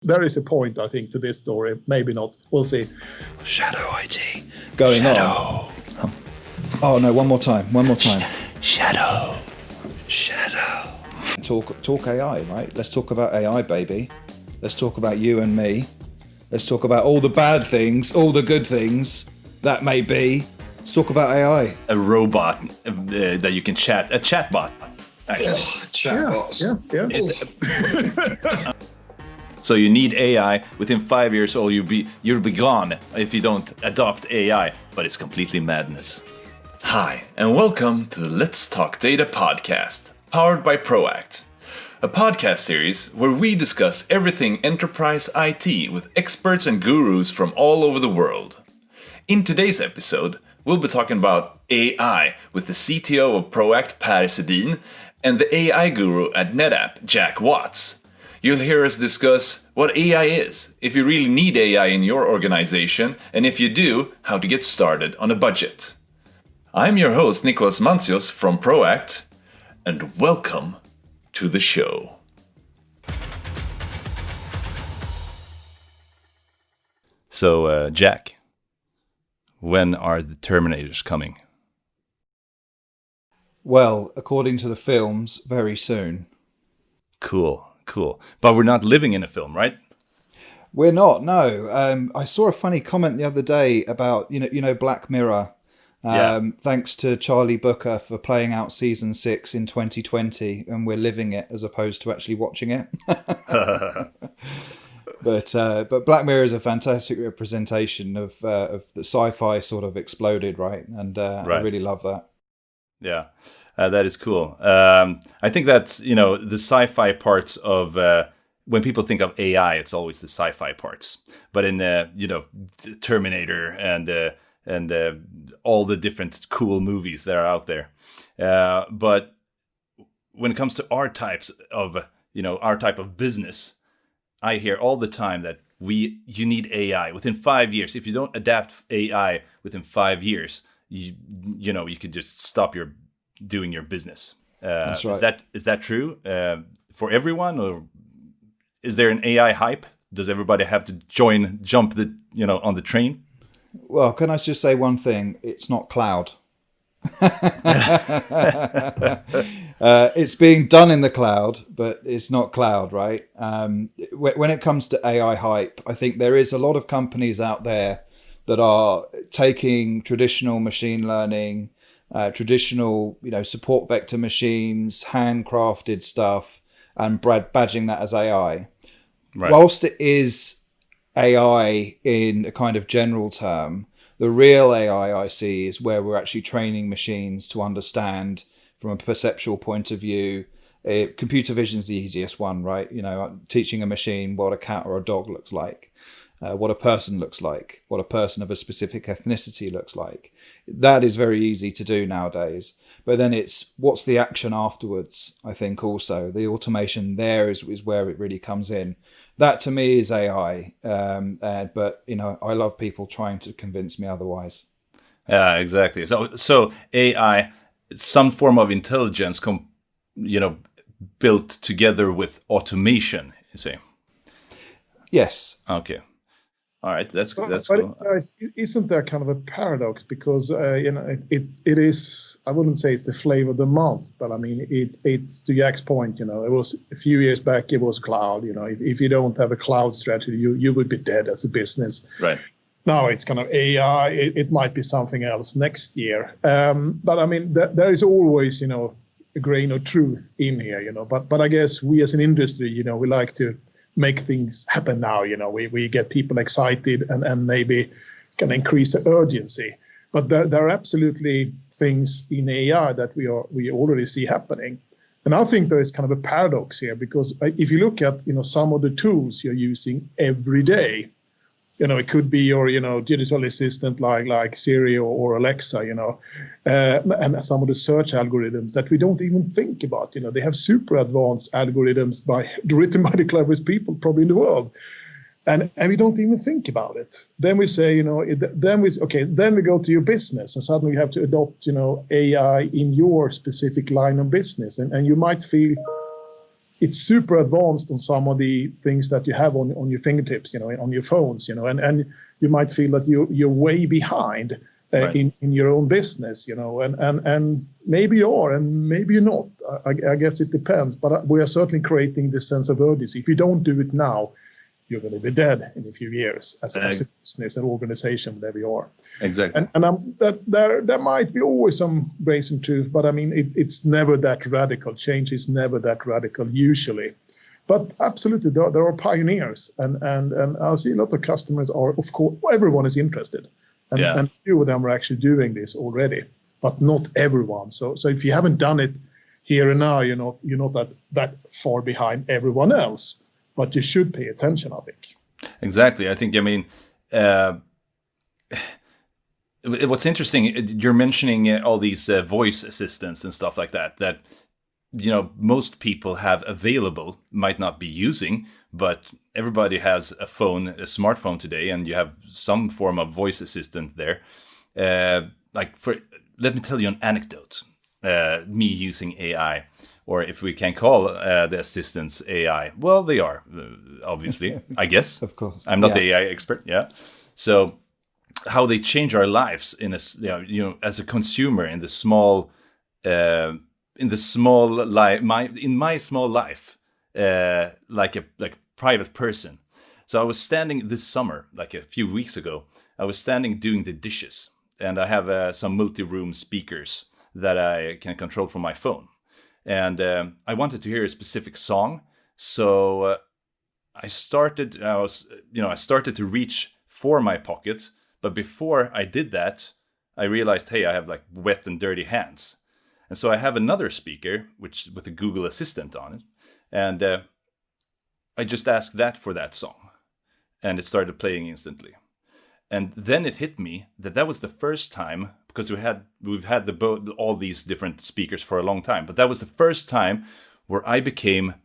There is a point, I think, to this story. Maybe not. We'll see. Shadow IT. Going Shadow. on. Oh, no, one more time. Shadow. Talk AI, right? Let's talk about AI, baby. Let's talk about you and me. Let's talk about all the bad things, all the good things that may be. Let's talk about AI. A robot that you can chat. A chatbot. Chatbots. Yeah. So you need AI. Within 5 years old, you'll be gone if you don't adopt AI. But it's completely madness. Hi, and welcome to the Let's Talk Data podcast, powered by Proact, a podcast series where we discuss everything enterprise IT with experts and gurus from all over the world. In today's episode, we'll be talking about AI with the CTO of Proact, Sedihn, and the AI guru at NetApp, Jack Watts. You'll hear us discuss what AI is, if you really need AI in your organization, and if you do, how to get started on a budget. I'm your host, Nikolaus Mantzios from Proact, and welcome to the show. So, Jack, when are the Terminators coming? Well, according to the films, very soon. Cool. But we're not living in a film, right? We're not, no. I saw a funny comment the other day about, you know, Black Mirror. Thanks to Charlie Booker for playing out season 6 in 2020, and we're living it as opposed to actually watching it. But Black Mirror is a fantastic representation of the sci-fi sort of exploded, right? And I really love that. Yeah, that is cool. I think that's, the sci-fi parts of when people think of AI, it's always the sci-fi parts. But in Terminator and all the different cool movies that are out there. But when it comes to our type of business, I hear all the time that you need AI within 5 years. If you don't adapt AI within 5 years, you could just stop doing your business. That's right. Is that true for everyone, or is there an AI hype? Does everybody have to jump on the train? Well, can I just say one thing? It's not cloud. It's being done in the cloud, but it's not cloud, right? When it comes to AI hype, I think there is a lot of companies out there that are taking traditional machine learning, traditional, support vector machines, handcrafted stuff, and badging that as AI. Right. Whilst it is AI in a kind of general term, the real AI I see is where we're actually training machines to understand from a perceptual point of view. Computer vision is the easiest one, right? Teaching a machine what a cat or a dog looks like. What a person looks like, what a person of a specific ethnicity looks like. That is very easy to do nowadays. But then it's what's the action afterwards, I think also. The automation there is where it really comes in. That to me is AI. But, I love people trying to convince me otherwise. Yeah, exactly. So AI, some form of intelligence, built together with automation, you say? Yes. Okay. All right, that's cool. Guys, isn't there kind of a paradox? Because it is. I wouldn't say it's the flavor of the month, but I mean it's to Jack's point. It was a few years back. It was cloud. If you don't have a cloud strategy, you would be dead as a business. Right. Now it's kind of AI. It might be something else next year. But I mean there is always a grain of truth in here. But I guess we as an industry, we like to make things happen now. We get people excited and maybe can increase the urgency. But there are absolutely things in AI that we already see happening. And I think there is kind of a paradox here, because if you look at some of the tools you're using every day, it could be your digital assistant like Siri or Alexa, and some of the search algorithms that we don't even think about. They have super advanced algorithms written by the cleverest people probably in the world, and we don't even think about it. Then we say, then we go to your business, and suddenly you have to adopt AI in your specific line of business, and you might feel it's super advanced on some of the things that you have on your fingertips, on your phones, and you might feel that you're way behind Right. in your own business, and maybe you are, and maybe you're not. I guess it depends, but we are certainly creating this sense of urgency. If you don't do it now, you're going to be dead in a few years as a business, an organization, whatever you are. Exactly. And that there might be always some grace and truth, but I mean, it's never that radical. Change is never that radical usually. But absolutely, there are pioneers, and I see a lot of customers are, of course, everyone is interested. And a few of them are actually doing this already, but not everyone. So if you haven't done it here and now, you're not that far behind everyone else. But you should pay attention, I think. Exactly. I think, what's interesting, you're mentioning all these voice assistants and stuff like that, most people have available, might not be using, but everybody has a smartphone today, and you have some form of voice assistant there. Let me tell you an anecdote, me using AI. Or if we can call the assistants AI. Well, they are, obviously, I guess. Of course. I'm not the AI expert, So how they change our lives as a consumer in my small life, like a private person. So I was standing this summer, like a few weeks ago, I was standing doing the dishes, and I have some multi-room speakers that I can control from my phone. And I wanted to hear a specific song, so I started to reach for my pocket. But before I did that, I realized, hey, I have like wet and dirty hands, and so I have another speaker with a Google Assistant on it, and I just asked that for that song, and it started playing instantly. And then it hit me that was the first time, because we've had all these different speakers for a long time, but that was the first time where I became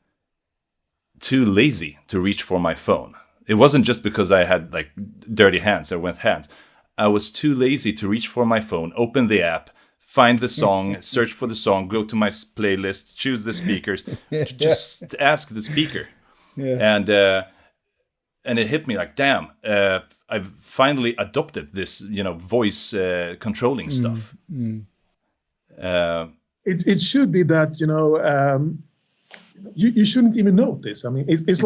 too lazy to reach for my phone. It wasn't just because I had like dirty hands or wet hands. I was too lazy to reach for my phone, open the app, find the song, search for the song, go to my playlist, choose the speakers, just ask the speaker. And it hit me like, damn, I've finally adopted this, voice controlling stuff. It should be that, you shouldn't even notice. I mean, it's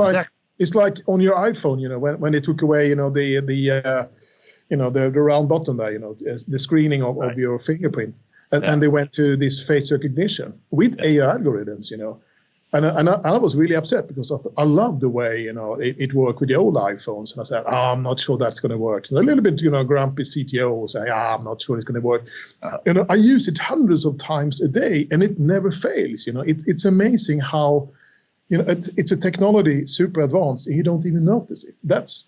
like on your iPhone, when they took away, the round button there, the screening of your fingerprints, and they went to this face recognition with AI algorithms, And I was really upset because I love the way it worked with the old iPhones, and I said, I'm not sure that's going to work. So a little bit grumpy CTO say, I'm not sure it's going to work. I use it hundreds of times a day, and it never fails. It's amazing how it's a technology super advanced, and you don't even notice it. That's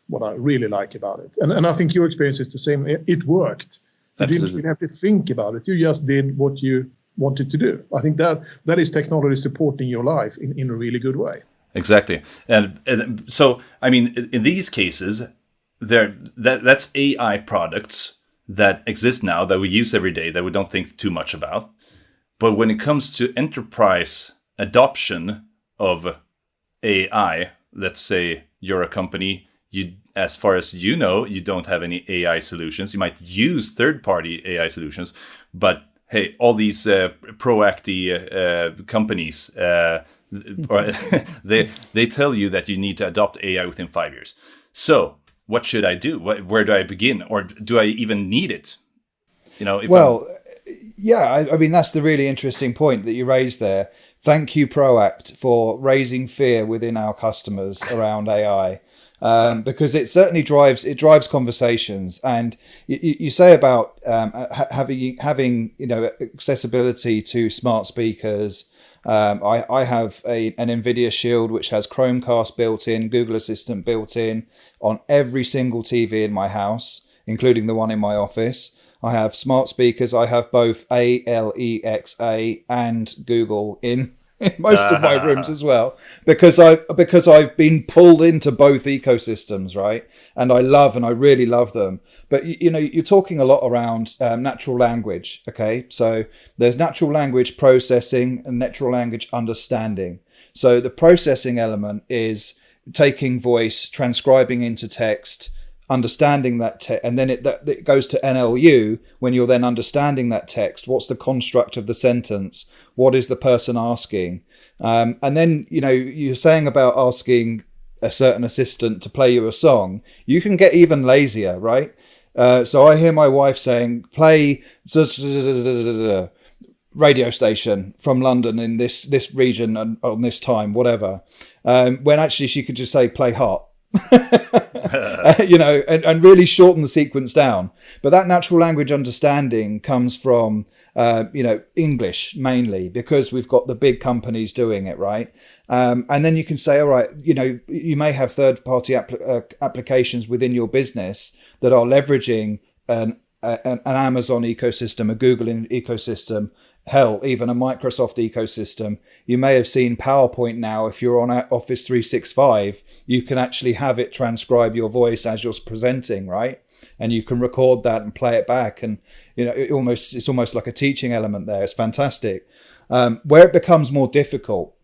what I really like about it, and I think your experience is the same. It worked. You didn't even have to think about it. You just did what you wanted to do. I think that is technology supporting your life in a really good way. Exactly. And so, I mean, in these cases, that's AI products that exist now that we use every day that we don't think too much about. But when it comes to enterprise adoption of AI, let's say you're a company, as far as you know, you don't have any AI solutions. You might use third-party AI solutions, but hey, all these Proact companies, they tell you that you need to adopt AI within 5 years. So what should I do? Where do I begin? Or do I even need it? I mean, that's the really interesting point that you raised there. Thank you, Proact, for raising fear within our customers around AI. Because it certainly drives conversations, and you say about having accessibility to smart speakers. I have an NVIDIA Shield which has Chromecast built in, Google Assistant built in on every single TV in my house, including the one in my office. I have smart speakers. I have both Alexa and Google in in most of my rooms as well, because I've been pulled into both ecosystems, right? And I really love them. But you're talking a lot around natural language. Okay, so there's natural language processing and natural language understanding. So the processing element is taking voice, transcribing into text, understanding that text, and then it goes to NLU when you're then understanding that text. What's the construct of the sentence? What is the person asking? And then, you're saying about asking a certain assistant to play you a song. You can get even lazier, right? So I hear my wife saying, play radio station from London in this region and on this time, whatever. When actually she could just say, play hot. And really shorten the sequence down. But that natural language understanding comes from English mainly, because we've got the big companies doing it, right? And then you can say, all right, you may have third-party applications within your business that are leveraging an Amazon ecosystem, a Google ecosystem, hell, even a Microsoft ecosystem. You may have seen PowerPoint now. If you're on Office 365, you can actually have it transcribe your voice as you're presenting, right? And you can record that and play it back. And it's almost like a teaching element there. It's fantastic. Where it becomes more difficult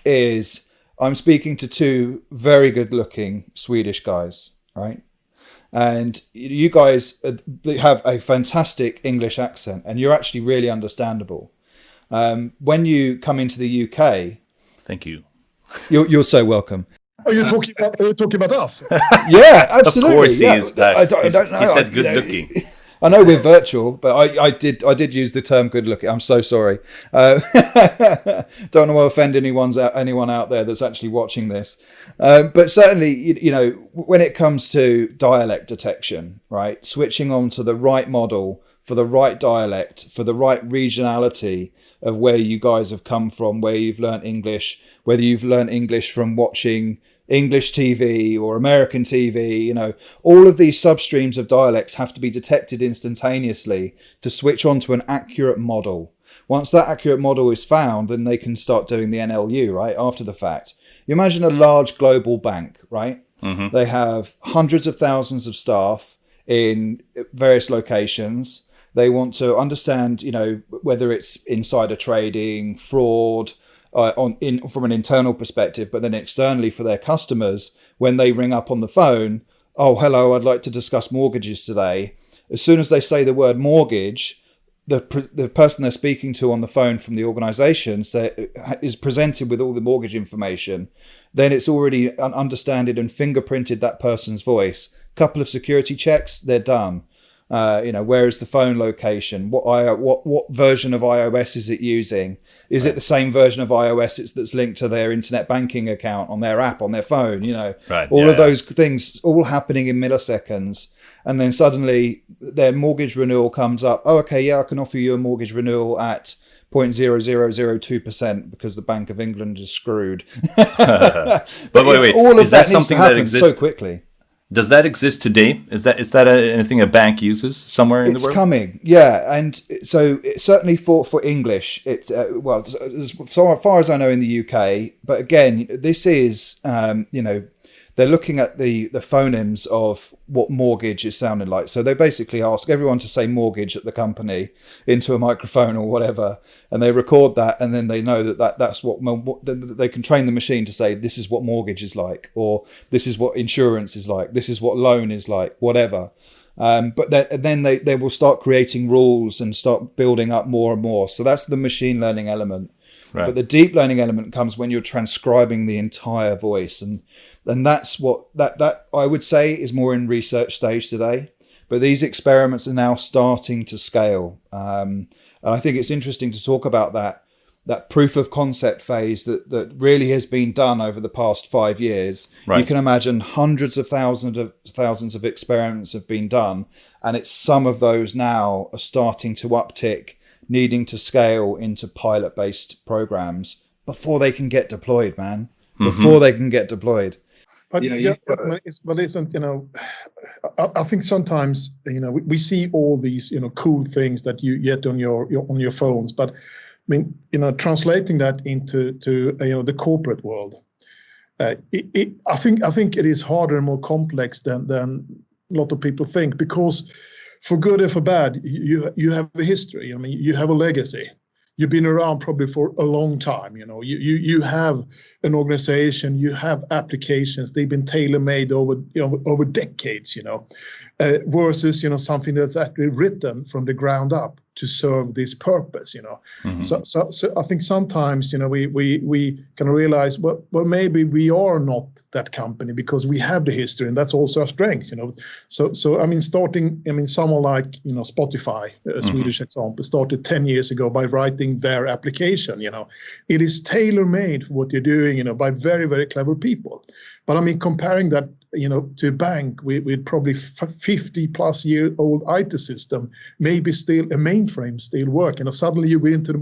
is I'm speaking to two very good-looking Swedish guys, right? And you guys have a fantastic English accent, and you're actually really understandable. When you come into the UK, thank you. You're so welcome. Are you talking about us? Yeah, absolutely. Of course, he is. I don't know. He said good looking. I know we're virtual, but I did use the term good looking. I'm so sorry. Don't want to offend anyone out there that's actually watching this. But certainly, when it comes to dialect detection, right, switching on to the right model for the right dialect, for the right regionality of where you guys have come from, where you've learned English, whether you've learned English from watching English TV or American TV, all of these substreams of dialects have to be detected instantaneously to switch on to an accurate model. Once that accurate model is found, then they can start doing the NLU, right, after the fact. You imagine a large global bank, right? Mm-hmm. They have hundreds of thousands of staff in various locations. They want to understand, whether it's insider trading, fraud, from an internal perspective, but then externally for their customers, when they ring up on the phone, oh, hello, I'd like to discuss mortgages today. As soon as they say the word mortgage, the person they're speaking to on the phone from the organization is presented with all the mortgage information. Then it's already understood and fingerprinted that person's voice. Couple of security checks, they're done. Where is the phone location? What version of iOS is it using? Is it the same version of iOS that's linked to their internet banking account on their app on their phone? All of those things all happening in milliseconds, and then suddenly their mortgage renewal comes up. Oh, okay, yeah, I can offer you a mortgage renewal at 0.0002% because the Bank of England is screwed. But wait, all of is that that something needs to that happen exists so quickly? Does that exist today? Is that anything a bank uses somewhere in the world? It's coming, yeah. And so certainly for English, it's as far as I know in the UK. But again, this is they're looking at the phonemes of what mortgage is sounding like. So they basically ask everyone to say mortgage at the company into a microphone or whatever, and they record that, and then they know that's what they can train the machine to say, this is what mortgage is like, or this is what insurance is like, this is what loan is like, whatever. But then they will start creating rules and start building up more and more. So that's the machine learning element. Right. But the deep learning element comes when you're transcribing the entire voice, and that's what that I would say is more in research stage today. But these experiments are now starting to scale, and I think it's interesting to talk about that proof of concept phase that really has been done over the past 5 years. Right. You can imagine hundreds of thousands of experiments have been done, and it's some of those now are starting to uptick, needing to scale into pilot-based programs before they can get deployed, man. Before they can get deployed. But I think sometimes we see all these cool things that you get on your phones, but mean, translating that into the corporate world, I think it is harder and more complex than a lot of people think, because for good or for bad, you have a history. I mean, you have a legacy. You've been around probably for a long time. You have an organization, you have applications. They've been tailor-made over decades. Versus something that's actually written from the ground up to serve this purpose. So I think sometimes we can realize well maybe we are not that company because we have the history, and that's also our strength. So I mean someone like Spotify, a Swedish example, started 10 years ago by writing their application. It is tailor-made for what you're doing by very, very clever people. But I mean, comparing that to a bank with probably 50-plus-year-old IT system, maybe still a mainframe still work. Suddenly you go into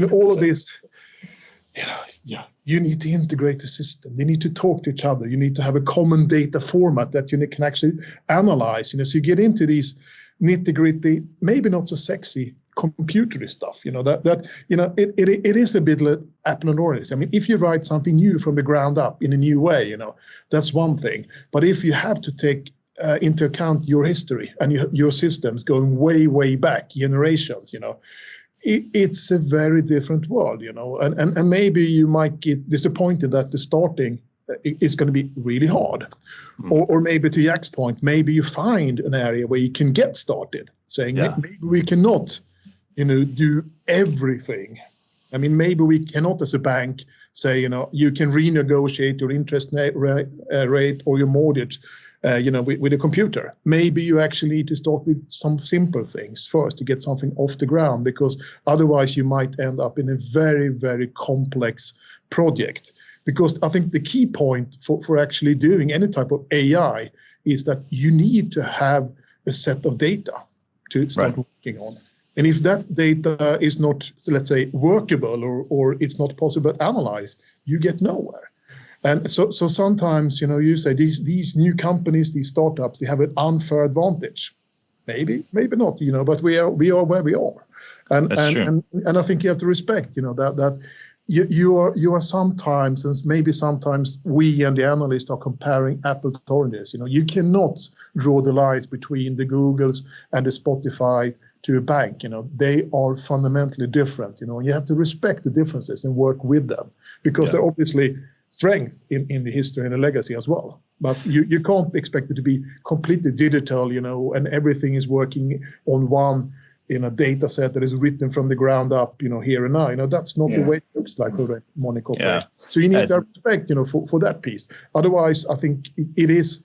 all of this. You need to integrate the system. They need to talk to each other. You need to have a common data format that you can actually analyze. So you get into these nitty-gritty, maybe not so sexy computery stuff. It is a bit like apple and oranges. I mean, if you write something new from the ground up in a new way, that's one thing. But if you have to take into account your history and your systems going way, way back generations, it's a very different world, and maybe you might get disappointed that the starting is going to be really hard. Or maybe to Jack's point, maybe you find an area where you can get started saying maybe we cannot do everything. I mean, maybe we cannot as a bank say, you can renegotiate your interest rate or your mortgage, with a computer. Maybe you actually need to start with some simple things first to get something off the ground, because otherwise you might end up in a very, very complex project. Because I think the key point for actually doing any type of AI is that you need to have a set of data to start working on. And if that data is not, let's say, workable or it's not possible to analyze, you get nowhere. And so sometimes, you say these new companies, these startups, they have an unfair advantage. Maybe not, but we are where we are. And I think you have to respect, that you are sometimes, and maybe sometimes we and the analysts are comparing apples to oranges. You cannot draw the lines between the Googles and the Spotify to a bank. They are fundamentally different. And you have to respect the differences and work with them, because they're obviously strength in the history and the legacy as well. But you can't expect it to be completely digital, and everything is working on one data set that is written from the ground up, here and now. That's not the way it looks like for money corporation. So you need to respect, for that piece. Otherwise, I think it is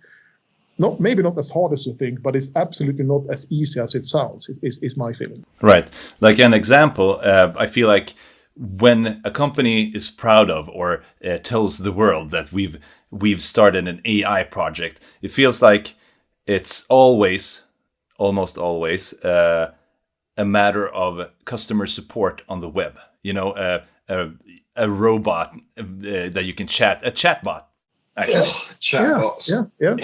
maybe not as hard as you think, but it's absolutely not as easy as it sounds, is my feeling. Right. Like an example, I feel like when a company is proud of or tells the world that we've started an AI project, it feels like it's almost always, a matter of customer support on the web. A robot that you can chat, a chatbot. Chatbots. Yeah.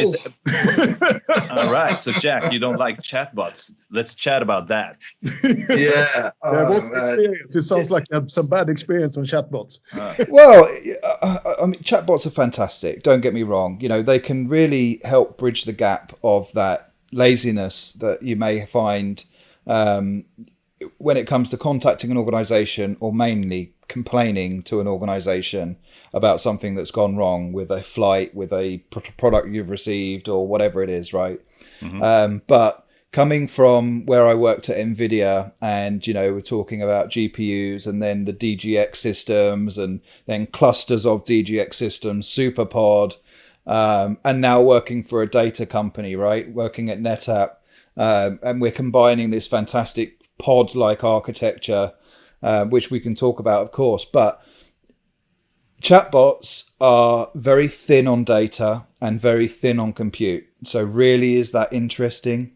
All right. So, Jack, you don't like chatbots. Let's chat about that. What's the experience? It sounds like you have some bad experience on chatbots. Well, I mean, chatbots are fantastic. Don't get me wrong. They can really help bridge the gap of that laziness that you may find when it comes to contacting an organization, or mainly complaining to an organization about something that's gone wrong with a flight, with a product you've received, or whatever it is, right? But coming from where I worked at NVIDIA, and we're talking about GPUs and then the DGX systems and then clusters of DGX systems, SuperPOD, and now working for a data company, right? Working at NetApp. And we're combining this fantastic pod-like architecture, which we can talk about, of course. But chatbots are very thin on data and very thin on compute. So really, is that interesting?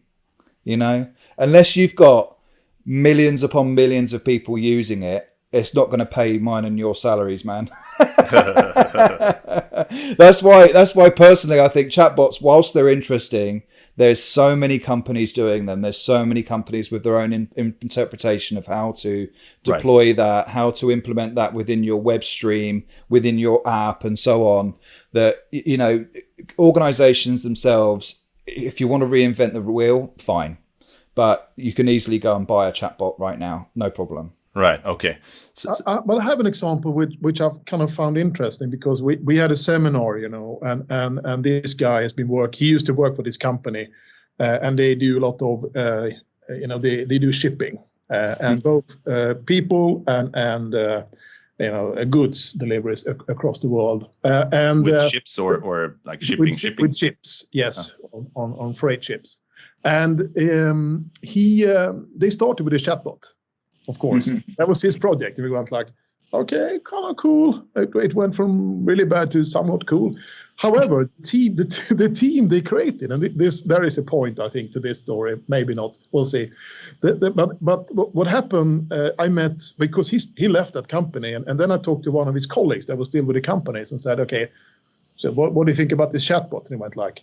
Unless you've got millions upon millions of people using it, it's not going to pay mine and your salaries, man. That's why personally I think chatbots, whilst they're interesting, there's so many companies doing them. There's so many companies with their own interpretation of how to deploy that, how to implement that within your web stream, within your app, and so on. That, you know, organizations themselves, if you want to reinvent the wheel, fine. But you can easily go and buy a chatbot right now, no problem. Right. Okay. But I have an example which I've kind of found interesting, because we had a seminar, you know, and this guy has been he used to work for this company, and they do a lot of, you know, they do shipping, and both people and you know, goods deliveries across the world, and with ships or like shipping. With ships, yes, on freight ships, and they started with a chatbot. Of course, that was his project. And we went like, okay, kind of cool. It went from really bad to somewhat cool. However, the team they created, and there is a point, I think, to this story. Maybe not. We'll see. But what happened? I met, because he left that company, and then I talked to one of his colleagues that was still with the companies and said, okay, so what do you think about this chatbot? And he went like,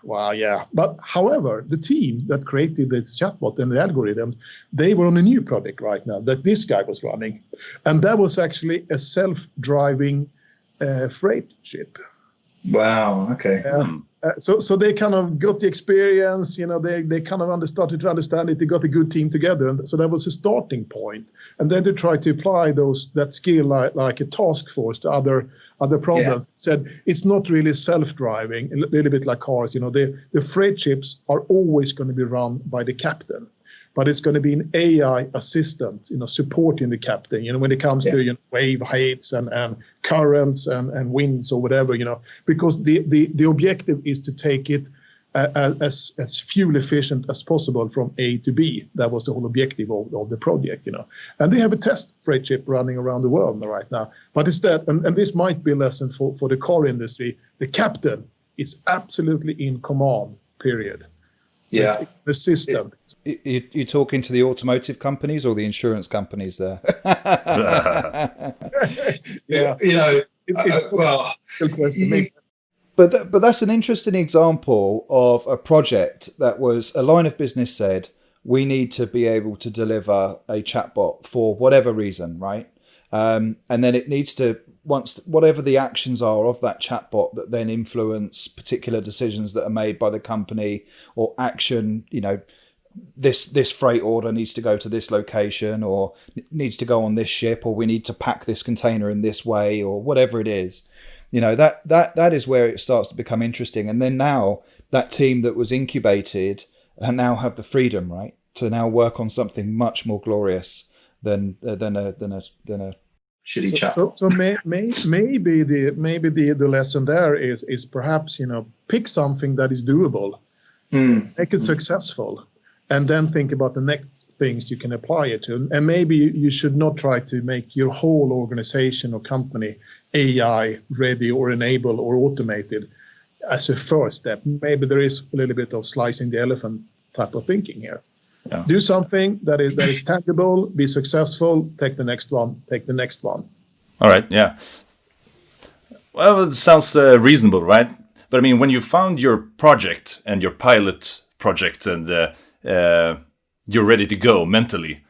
well, yeah. But however, the team that created this chatbot and the algorithms, they were on a new project right now that this guy was running. And that was actually a self-driving freight ship. Wow. Okay. So they kind of got the experience, you know, they kind of started to understand it. They got a good team together. And so that was a starting point. And then they tried to apply that skill like a task force to other problems. Yeah. Said it's not really self-driving, a little bit like cars. You know, the freight ships are always going to be run by the captain. But it's going to be an AI assistant, you know, supporting the captain, you know, when it comes to, you know, wave heights and currents and winds or whatever, you know, because the objective is to take it as fuel efficient as possible from A to B. That was the whole objective of the project, you know. And they have a test freight ship running around the world right now. But instead, and this might be a lesson for the car industry, the captain is absolutely in command, period. So it's an assistant. You're talking to the automotive companies or the insurance companies there? Yeah, you know, But that's an interesting example of a project that was a line of business said, we need to be able to deliver a chatbot for whatever reason, right? And then it needs to, once whatever the actions are of that chatbot that then influence particular decisions that are made by the company, or action, you know, this freight order needs to go to this location, or needs to go on this ship, or we need to pack this container in this way, or whatever it is. You know, that is where it starts to become interesting. And then now that team that was incubated and now have the freedom, right, to now work on something much more glorious than a shitty chat. So maybe the lesson there is perhaps, you know, pick something that is doable, make it successful, and then think about the next things you can apply it to. And maybe you should not try to make your whole organization or company AI ready or enabled or automated as a first step. Maybe there is a little bit of slicing the elephant type of thinking here. Yeah. Do something that is tangible, be successful, take the next one. All right, yeah. Well, it sounds reasonable, right? But I mean, when you found your project and your pilot project and you're ready to go mentally,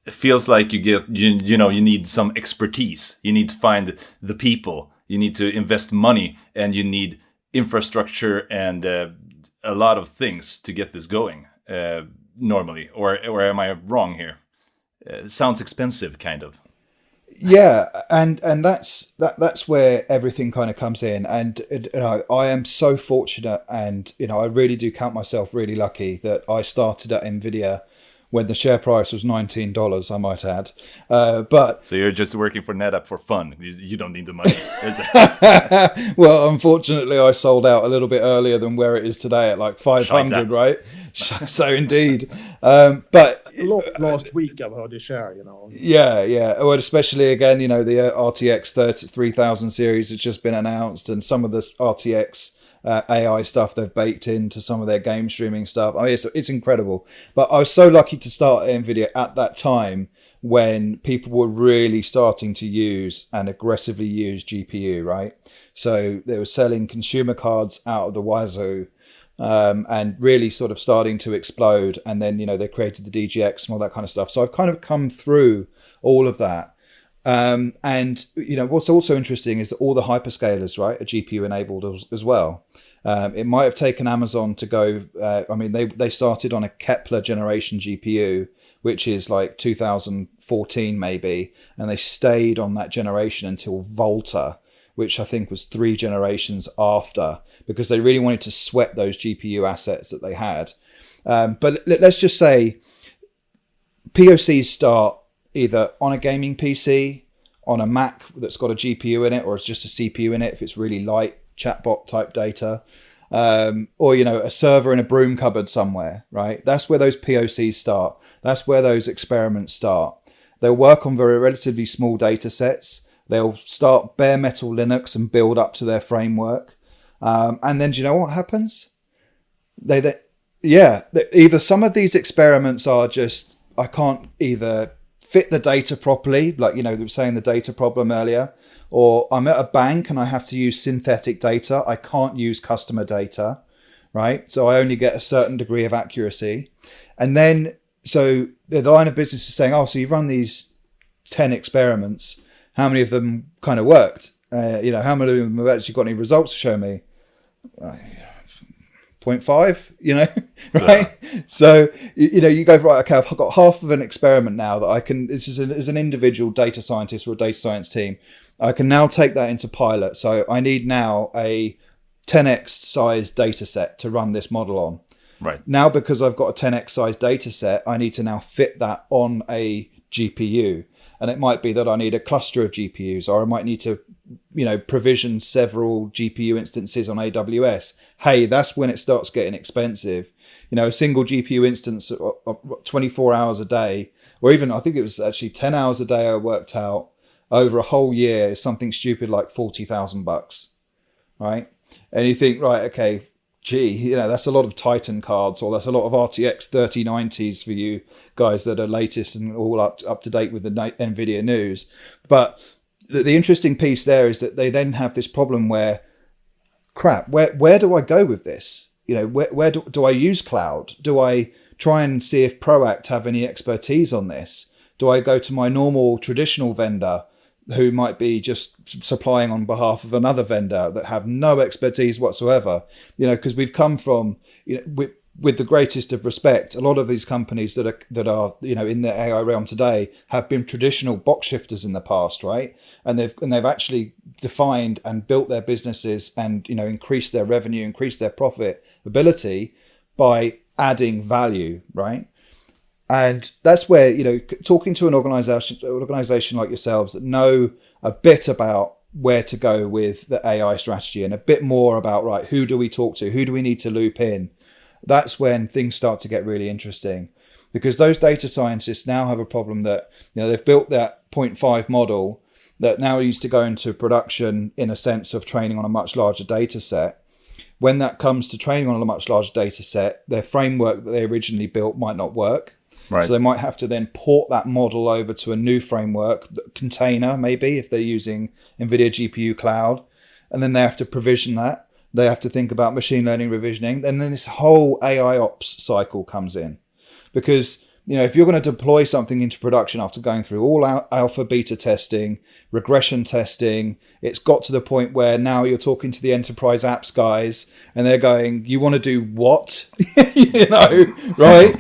it feels like you need some expertise. You need to find the people. You need to invest money, and you need infrastructure and a lot of things to get this going. Normally, or am I wrong here? Sounds expensive, kind of. Yeah, and that's where everything kind of comes in. And I am so fortunate, and I really do count myself really lucky that I started at NVIDIA when the share price was $19, I might add. But so you're just working for NetApp for fun. You don't need the money. Well, unfortunately, I sold out a little bit earlier than where it is today at like 500, right? So indeed. But last week I've heard a share, Yeah. Well, especially again, the RTX 3000 series has just been announced, and some of the RTX AI stuff they've baked into some of their game streaming stuff. I mean, it's incredible. But I was so lucky to start at NVIDIA at that time when people were really starting to use and aggressively use GPU, right? So they were selling consumer cards out of the wazoo, and really sort of starting to explode. And then, they created the DGX and all that kind of stuff. So I've kind of come through all of that. And what's also interesting is that all the hyperscalers, right, are GPU enabled as well. It might have taken Amazon to go, they started on a Kepler generation GPU, which is like 2014 maybe, and they stayed on that generation until Volta, which I think was 3 generations after, because they really wanted to sweat those GPU assets that they had. But let's just say POCs start either on a gaming PC, on a Mac that's got a GPU in it, or it's just a CPU in it if it's really light chatbot type data, or a server in a broom cupboard somewhere, right? That's where those POCs start. That's where those experiments start. They'll work on very relatively small data sets. They'll start bare metal Linux and build up to their framework. And then do you know what happens? Either some of these experiments are just, I can't either fit the data properly, like, they were saying the data problem earlier, or I'm at a bank and I have to use synthetic data. I can't use customer data, right? So I only get a certain degree of accuracy. And then, so the line of business is saying, oh, so you've run these 10 experiments. How many of them kind of worked? How many of them have actually got any results to show me? 0.5, right? Yeah. So, you go, right, okay, I've got half of an experiment now that I can, this is as an individual data scientist or a data science team, I can now take that into pilot. So I need now a 10x size data set to run this model on. Right. Now, because I've got a 10x size data set, I need to now fit that on a GPU. And it might be that I need a cluster of GPUs, or I might need to, provision several GPU instances on AWS. Hey, that's when it starts getting expensive. A single GPU instance, 24 hours a day, or even I think it was actually 10 hours a day I worked out over a whole year is something stupid like $40,000, right? And you think, right, okay, gee, that's a lot of Titan cards, or that's a lot of RTX 3090s for you guys that are latest and all up to date with the NVIDIA news. But the interesting piece there is that they then have this problem where, crap, where do I go with this? Where do I use cloud? Do I try and see if Proact have any expertise on this? Do I go to my normal traditional vendor who might be just supplying on behalf of another vendor that have no expertise whatsoever? Because we've come from, with the greatest of respect, a lot of these companies that are in the AI realm today have been traditional box shifters in the past, right? And they've actually defined and built their businesses and increased their revenue, increased their profitability by adding value, right? And that's where, talking to an organization like yourselves that know a bit about where to go with the AI strategy and a bit more about, right, who do we talk to? Who do we need to loop in? That's when things start to get really interesting, because those data scientists now have a problem that, they've built that 0.5 model that now needs to go into production in a sense of training on a much larger data set. When that comes to training on a much larger data set, their framework that they originally built might not work. Right. So they might have to then port that model over to a new framework, container maybe, if they're using NVIDIA GPU Cloud, and then they have to provision that. They have to think about machine learning revisioning, and then this whole AI ops cycle comes in. Because, if you're going to deploy something into production after going through all alpha, beta testing, regression testing, it's got to the point where now you're talking to the enterprise apps guys, and they're going, you want to do what? Right?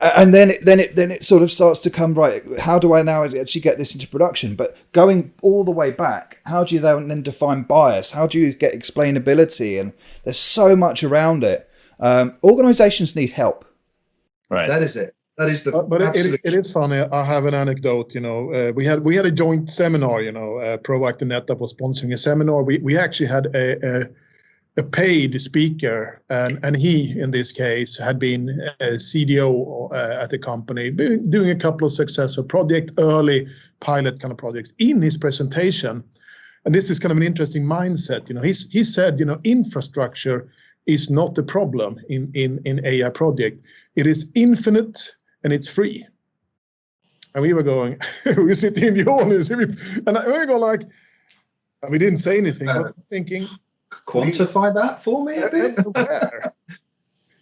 And then it sort of starts to come, right, how do I now actually get this into production? But going all the way back, how do you then define bias? How do you get explainability? And there's so much around it. Organizations need help. Right. That is it. That is the. But it is funny. I have an anecdote. We had a joint seminar. Proact and NetApp was sponsoring a seminar. We actually had a paid speaker, and he, in this case, had been a CDO at the company, doing a couple of successful early pilot kind of projects. In his presentation, and this is kind of an interesting mindset. He said, infrastructure is not the problem in AI project. It is infinite and it's free. And we were going, we were sitting in the audience, and we were going like, we didn't say anything, but thinking, quantify that for me a bit.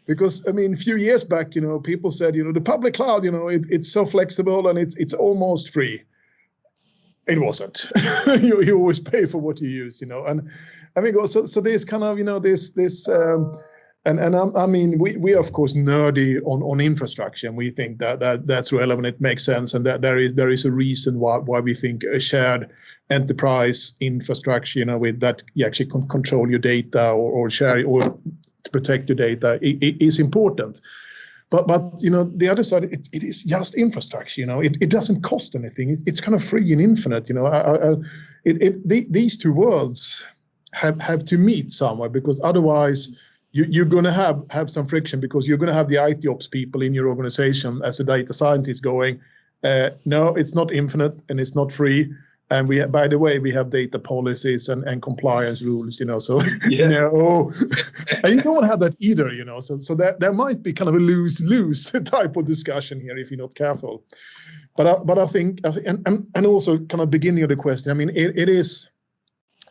Because a few years back, people said, the public cloud, it's so flexible and it's almost free. It wasn't. you always pay for what you use, and I mean, so there's kind of, we of course nerdy on infrastructure, and we think that's relevant. It makes sense, and that there is a reason why we think a shared enterprise infrastructure, with that you actually can control your data or share or to protect your data is important. But the other side, it is just infrastructure. It doesn't cost anything. It's kind of free and infinite. These two worlds have to meet somewhere, because otherwise you're going to have some friction, because you're going to have the IT ops people in your organization as a data scientist going, no, it's not infinite and it's not free. And by the way, we have data policies and compliance rules, so, Yeah. And you don't have that either, so there might be kind of a lose-lose type of discussion here if you're not careful. But I think, and also kind of beginning of the question, it is,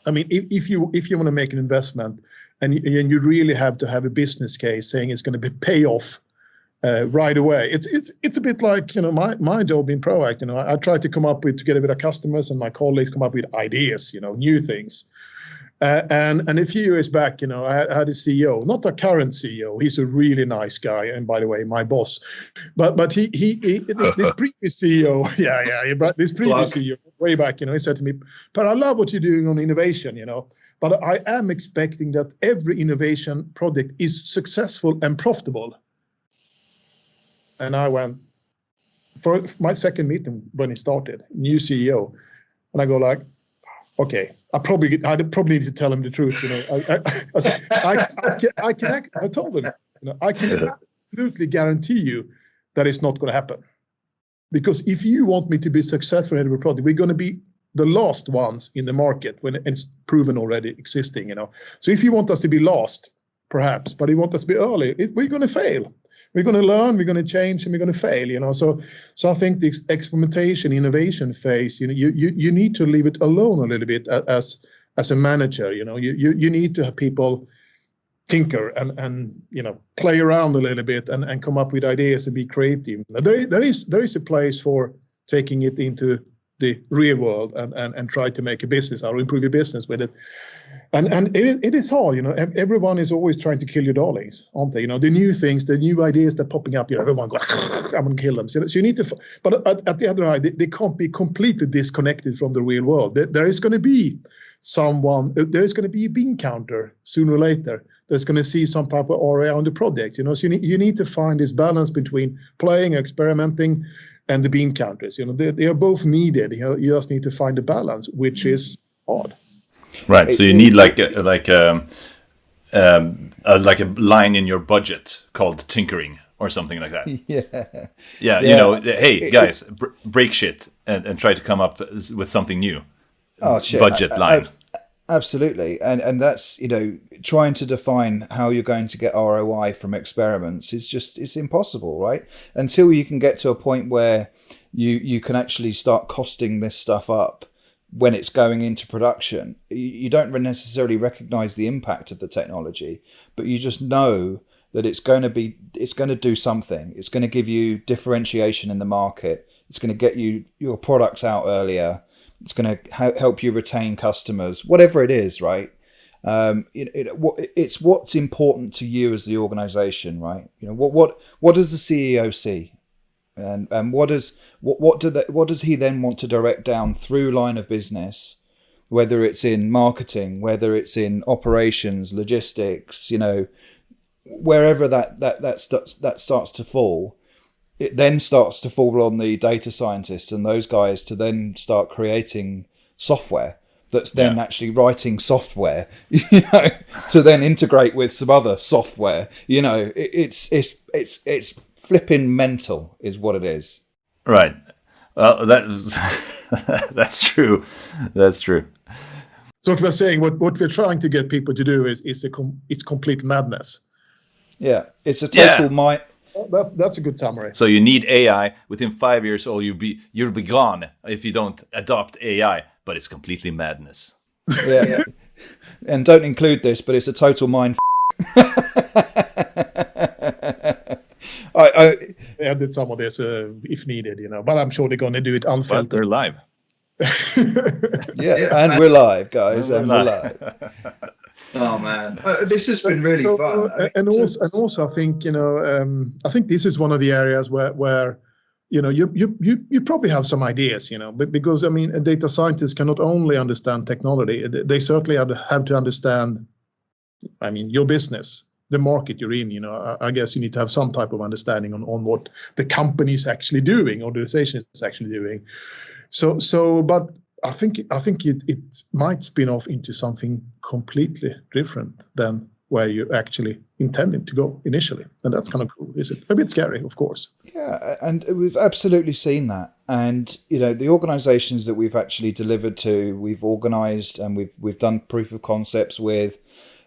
if you want to make an investment and you really have to have a business case saying it's going to be pay off right away. It's a bit like my job in Proact. I try to come up with, together with our customers and my colleagues, come up with ideas, new things. And a few years back, I had a CEO, not a current CEO. He's a really nice guy, and by the way, my boss. But he this previous CEO, this previous CEO way back, he said to me, "Per, I love what you're doing on innovation, but I am expecting that every innovation project is successful and profitable." And I went for my second meeting when he started, new CEO, and I go like, okay, I probably need to tell him the truth. I said, I told him, I can absolutely guarantee you that it's not going to happen, because if you want me to be successful in every project, we're going to be the last ones in the market when it's proven already existing. So if you want us to be last, perhaps, but you want us to be early, we're going to fail. We're going to learn, we're going to change, and we're going to fail. So I think the experimentation, innovation phase, you need to leave it alone a little bit as a manager. You need to have people tinker and play around a little bit and come up with ideas and be creative. There is a place for taking it into the real world and try to make a business or improve your business with it. And it is hard, everyone is always trying to kill your darlings, aren't they? The new things, the new ideas that are popping up, everyone goes, I'm going to kill them. So you need to, but at the other hand, they can't be completely disconnected from the real world. There is going to be there is going to be a bean counter sooner or later that's going to see some type of ROI on the project, so you need to find this balance between playing, experimenting, and the bean counters. They are both needed. You just need to find a balance, which is hard. Right. So you need like a line in your budget called tinkering or something like that. Yeah. Hey guys, break shit and try to come up with something new. Oh shit. Budget line. Absolutely. And that's, trying to define how you're going to get ROI from experiments it's impossible, right? Until you can get to a point where you can actually start costing this stuff up when it's going into production. You don't necessarily recognize the impact of the technology, but you just know that it's going to do something. It's going to give you differentiation in the market. It's going to get your products out earlier. It's going to help you retain customers, whatever it is, right? It's what's important to you as the organization, right? What does the CEO see? And what does he then want to direct down through line of business, whether it's in marketing, whether it's in operations, logistics, wherever that starts to fall, it then starts to fall on the data scientists and those guys to then start creating software that's then actually writing software, to then integrate with some other software. It's flipping mental is what it is. Right. Well, that's true. That's true. So what we're saying, what we're trying to get people to do is complete madness. Yeah, it's a total mind. That's a good summary. So you need AI within 5 years, or you'll be gone if you don't adopt AI. But it's completely madness. Yeah, and don't include this, but it's a total mind. I did some of this if needed, but I'm sure they're going to do it unfiltered. But they're live. And we're live, guys, and we're live. Oh man, this has been really fun. And also, I think I think this is one of the areas where you probably have some ideas, because I mean, a data scientist can not only understand technology, they certainly have to understand, I mean, your business, the market you're in. I guess you need to have some type of understanding on what the company is actually doing, organization is actually doing. So, but I think it might spin off into something completely different than where you actually intended to go initially, and that's kind of cool. Is it a bit scary, of course? Yeah, and we've absolutely seen that. And the organisations that we've actually delivered to, we've organised and we've done proof of concepts with.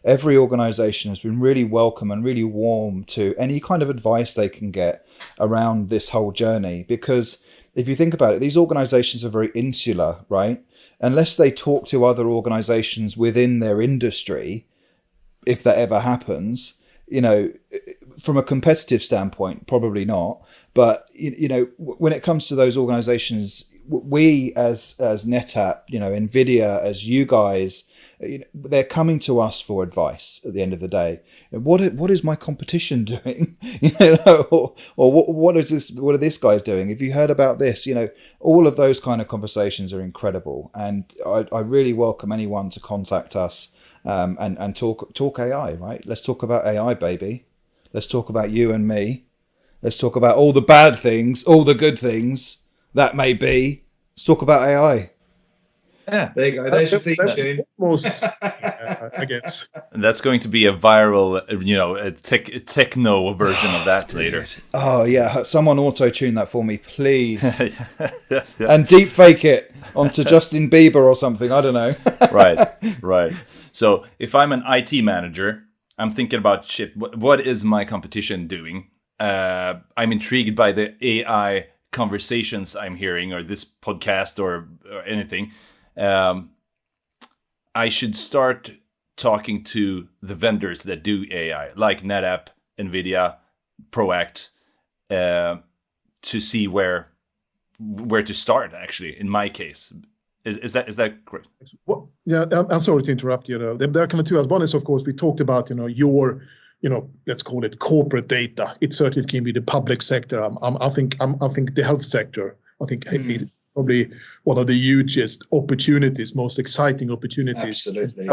Every organisation has been really welcome and really warm to any kind of advice they can get around this whole journey, because if you think about it, these organizations are very insular, right? Unless they talk to other organizations within their industry, if that ever happens, from a competitive standpoint, probably not. But, when it comes to those organizations, we as NetApp, NVIDIA, as you guys, they're coming to us for advice at the end of the day. What is my competition doing? Or what are these guys doing? Have you heard about this? All of those kind of conversations are incredible, and I really welcome anyone to contact us and talk AI. Right? Let's talk about AI, baby. Let's talk about you and me. Let's talk about all the bad things, all the good things that may be. Let's talk about AI. Yeah, there you go. There's your theme tune. Most, I guess. And that's going to be a viral, a techno version of that later. Oh yeah, someone auto-tune that for me, please. And deep fake it onto Justin Bieber or something. I don't know. Right. So if I'm an IT manager, I'm thinking about shit. What is my competition doing? I'm intrigued by the AI conversations I'm hearing, or this podcast, or anything. I should start talking to the vendors that do AI, like NetApp, NVIDIA, Proact, to see where to start. Actually, in my case, is that correct? Well, yeah, I'm sorry to interrupt you. There are kind of two. One is, of course, we talked about your let's call it corporate data. It certainly can be the public sector. I think the health sector. I think is probably one of the hugest opportunities, most exciting opportunities. Absolutely.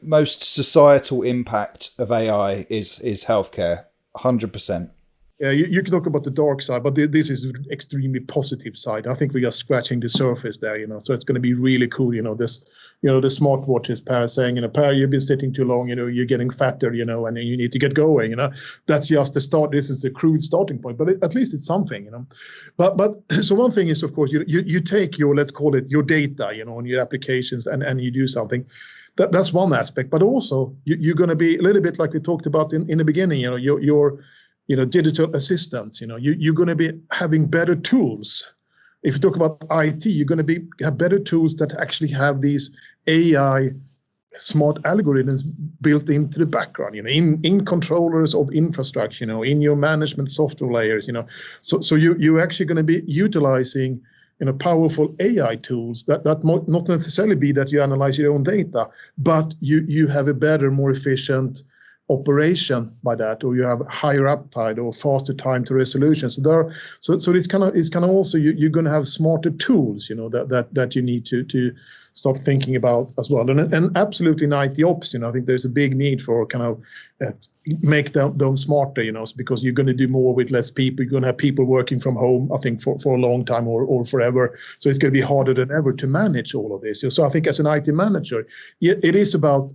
Most societal impact of AI is healthcare, 100%. Yeah, you can talk about the dark side, but this is extremely positive side. I think we are scratching the surface there, so it's going to be really cool. The smartwatches, Per saying, Per, you've been sitting too long, you're getting fatter, and you need to get going, That's just the start. This is a crude starting point, but at least it's something, But so one thing is, of course, you take your, let's call it your data, on your applications, and you do something. That's one aspect, but also you're going to be a little bit like we talked about in the beginning, your digital assistants, you're going to be having better tools. If you talk about IT, you're going to have better tools that actually have these AI smart algorithms built into the background, in controllers of infrastructure, in your management software layers, So you're actually going to be utilizing, powerful AI tools that might not necessarily be that you analyze your own data, but you have a better, more efficient operation by that, or you have higher uptime or faster time to resolution. So it's kind of also you're going to have smarter tools, that you need to start thinking about as well. And absolutely in IT ops, I think there's a big need for kind of make them smarter, because you're going to do more with less people. You're going to have people working from home, I think, for a long time or forever. So it's going to be harder than ever to manage all of this. So I think as an IT manager, it is about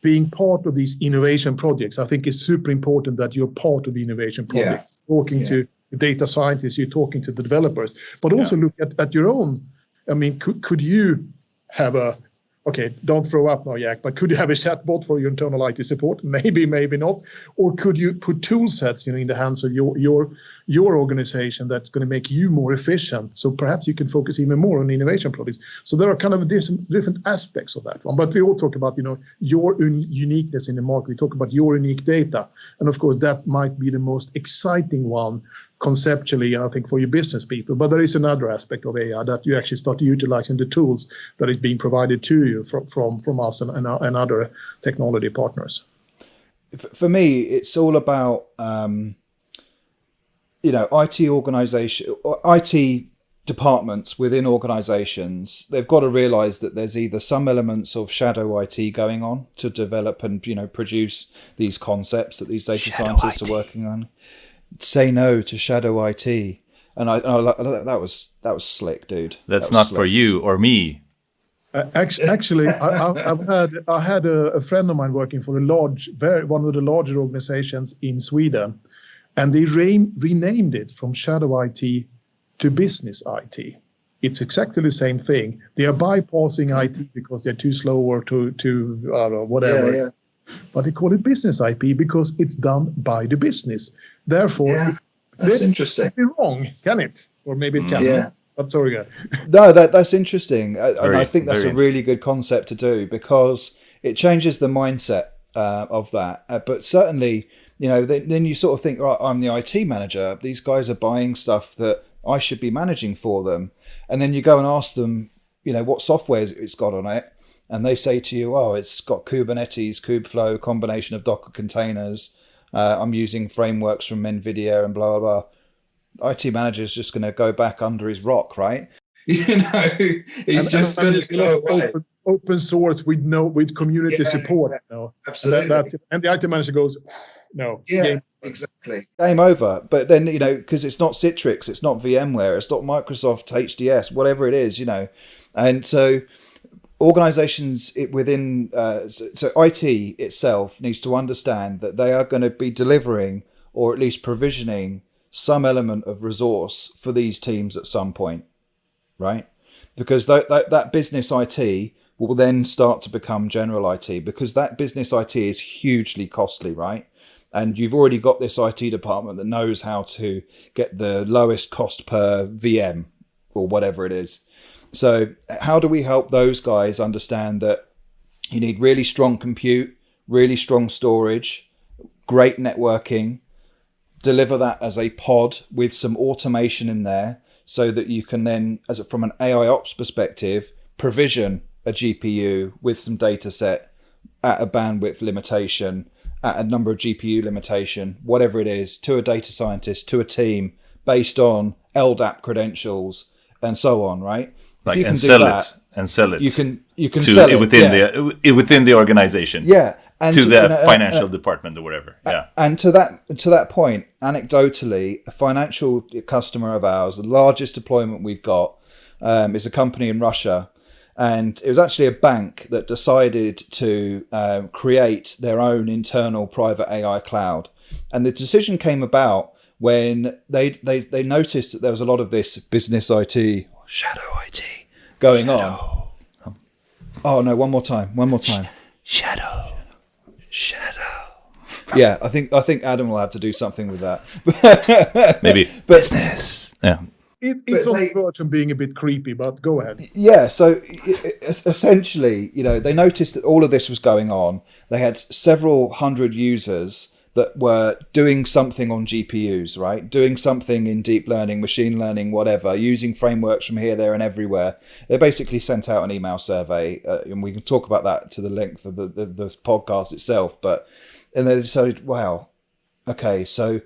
being part of these innovation projects. I think it's super important that you're part of the innovation project. Talking to the data scientists, you're talking to the developers, but also look at your own. I mean, could you have okay, don't throw up now, Jack, but could you have a chatbot for your internal IT support? Maybe, maybe not. Or could you put tool sets, in the hands of your organization that's going to make you more efficient? So perhaps you can focus even more on innovation projects. So there are kind of different aspects of that one. But we all talk about, your uniqueness in the market. We talk about your unique data. And of course, that might be the most exciting one conceptually, and I think for your business people. But there is another aspect of AI that you actually start utilizing the tools that is being provided to you from us and other technology partners. For me, it's all about IT organization, IT departments within organizations. They've got to realize that there's either some elements of shadow IT going on to develop and produce these concepts that these data scientists are working on. Say no to shadow IT, and I that was slick, dude. That's not slick for you or me. Actually, I had a friend of mine working for one of the larger organizations in Sweden, and they renamed it from shadow IT to business IT. It's exactly the same thing. They are bypassing IT because they're too slow or too I don't know, whatever. Yeah. But they call it business IP because it's done by the business. Therefore, that's interesting. It can be wrong, can it? Or maybe it can. Yeah. But sorry, guys. No, that's interesting. And I think that's a really good concept to do because it changes the mindset of that. But certainly, then you sort of think, right, I'm the IT manager. These guys are buying stuff that I should be managing for them. And then you go and ask them, what software it's got on it. And they say to you, oh, it's got Kubernetes, Kubeflow, combination of Docker containers. I'm using frameworks from NVIDIA and blah, blah, blah. IT manager's just going to go back under his rock, right? He's just going to go away. Open source with community support. Absolutely. And the IT manager goes, no. Yeah, exactly. Game over. But then, because it's not Citrix, it's not VMware, it's not Microsoft HDS, whatever it is, And so organizations within, so IT itself needs to understand that they are going to be delivering or at least provisioning some element of resource for these teams at some point, right? Because that business IT will then start to become general IT because that business IT is hugely costly, right? And you've already got this IT department that knows how to get the lowest cost per VM or whatever it is. So how do we help those guys understand that you need really strong compute, really strong storage, great networking, deliver that as a pod with some automation in there so that you can then, from an AI ops perspective, provision a GPU with some data set at a bandwidth limitation, at a number of GPU limitation, whatever it is, to a data scientist, to a team based on LDAP credentials and so on, right? Like, and sell it. You can sell it within the organization. Yeah. And to the financial department or whatever. Yeah. And to that point, anecdotally, a financial customer of ours, the largest deployment we've got, is a company in Russia. And it was actually a bank that decided to create their own internal private AI cloud. And the decision came about when they noticed that there was a lot of this business IT, shadow IT going on. Oh no, one more time. Shadow. Yeah, I think Adam will have to do something with that. Maybe business. Yeah. It's on the verge of being a bit creepy, but go ahead. Yeah, so essentially, they noticed that all of this was going on. They had several hundred users that were doing something on GPUs, right? Doing something in deep learning, machine learning, whatever, using frameworks from here, there, and everywhere. They basically sent out an email survey, and we can talk about that to the length of the podcast itself. And they decided, wow, okay, so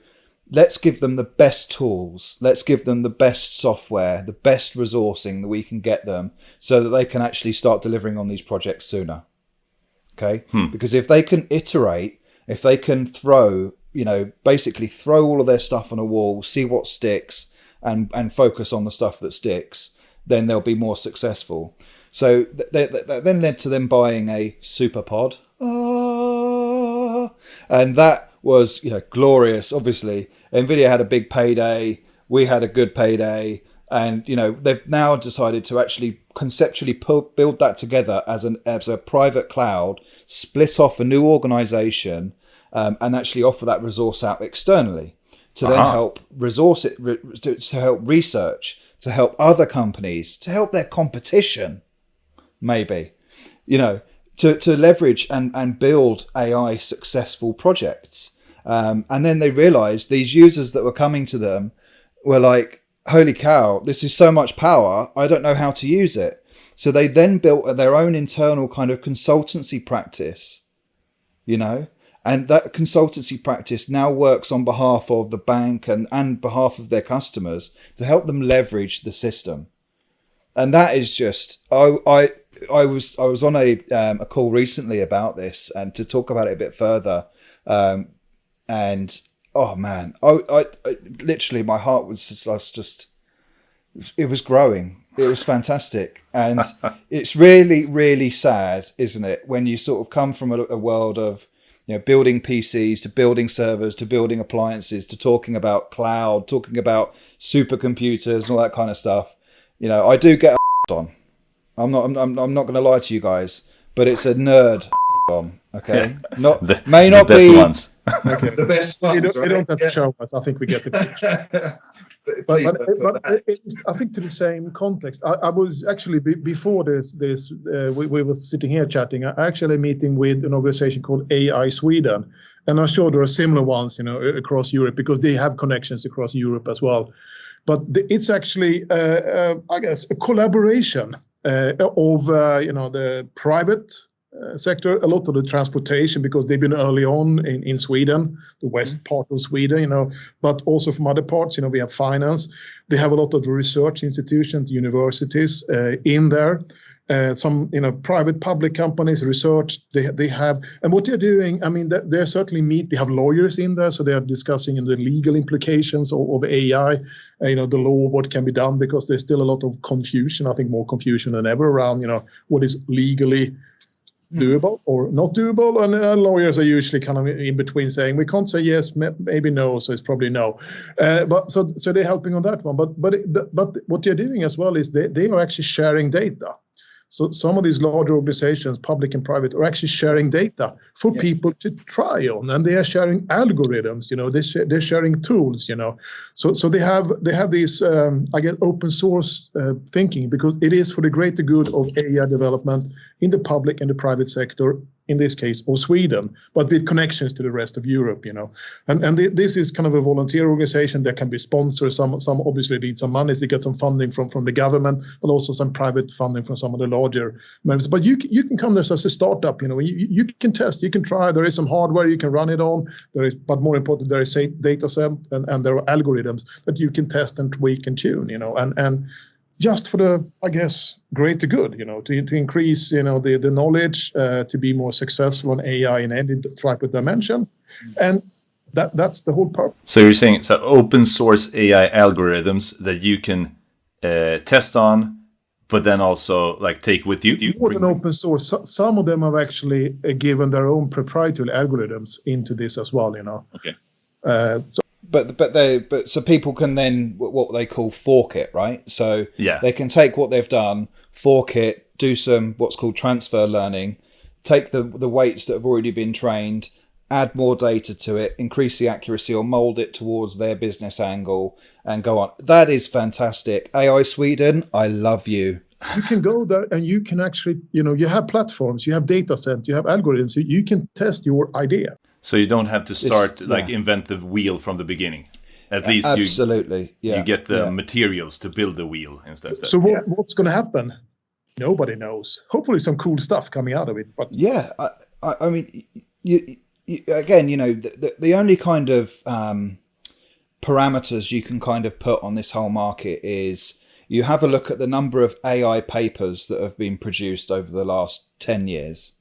let's give them the best tools. Let's give them the best software, the best resourcing that we can get them so that they can actually start delivering on these projects sooner. Okay? Because if they can iterate, if they can basically throw all of their stuff on a wall, see what sticks and focus on the stuff that sticks, then they'll be more successful. So that then led to them buying a SuperPOD. And that was, glorious. Obviously, NVIDIA had a big payday. We had a good payday. And, they've now decided to actually conceptually build that together as a private cloud, split off a new organization, and actually offer that resource out externally to then help resource it, to help research, to help other companies, to help their competition, maybe, to leverage and build AI successful projects. And then they realized these users that were coming to them were like, holy cow, this is so much power, I don't know how to use it. So they then built their own internal kind of consultancy practice, and that consultancy practice now works on behalf of the bank and behalf of their customers to help them leverage the system. And that is just, I was on a call recently about this, and to talk about it a bit further, and oh man, I literally, my heart was just, it was growing. It was fantastic. And it's really, really sad, isn't it? When you sort of come from a world of, building PCs to building servers to building appliances to talking about cloud, talking about supercomputers and all that kind of stuff. I do get on. I'm not going to lie to you guys, but it's a nerd on. Okay, may not best be ones. Okay, the best ones. You don't have to show us. I think we get the picture. But I think to the same context. I was actually before this we were sitting here chatting. I actually meeting with an organization called AI Sweden, and I'm sure there are similar ones, across Europe, because they have connections across Europe as well. But it's actually, I guess, a collaboration of the private sector, a lot of the transportation, because they've been early on in Sweden, the west part of Sweden, but also from other parts, we have finance. They have a lot of research institutions, universities in there. Some, private, public companies, research, they have, and what they're doing, they certainly they have lawyers in there, so they are discussing the legal implications of AI, the law, what can be done, because there's still a lot of confusion, I think more confusion than ever around, what is legally doable or not doable, and lawyers are usually kind of in between, saying we can't say yes, maybe no, so it's probably no. But so they're helping on that one. But what they're doing as well is they are actually sharing data. So some of these larger organizations, public and private, are actually sharing data for people to try on, and they are sharing algorithms. They're sharing tools. So they have these I guess open source thinking, because it is for the greater good of AI development in the public and the private sector. In this case, of Sweden, but with connections to the rest of Europe, And this is kind of a volunteer organization that can be sponsored. Some obviously need some money, so they get some funding from the government, but also some private funding from some of the larger members. But you can come there as a startup, you can test, you can try. There is some hardware you can run it on. But more important, there is a data set and there are algorithms that you can test and tweak and tune, and just for the, I guess, greater good, to increase, the knowledge, to be more successful on AI in any type of dimension. And that's the whole purpose. So you're saying it's open source AI algorithms that you can test on, but then also take with you? More than open source. Some of them have actually given their own proprietary algorithms into this as well, Okay. But so people can then what they call fork it, right? So they can take what they've done, fork it, do some what's called transfer learning, take the weights that have already been trained, add more data to it, increase the accuracy or mold it towards their business angle, and go on. That is fantastic. AI Sweden, I love you. You can go there and you can actually, you have platforms, you have data sets, you have algorithms, you can test your idea. So you don't have to start invent the wheel from the beginning. At least absolutely, you get the materials to build the wheel instead. So what's going to happen? Nobody knows. Hopefully, some cool stuff coming out of it. But I mean, you again, the only kind of parameters you can kind of put on this whole market is you have a look at the number of AI papers that have been produced over the last 10 years,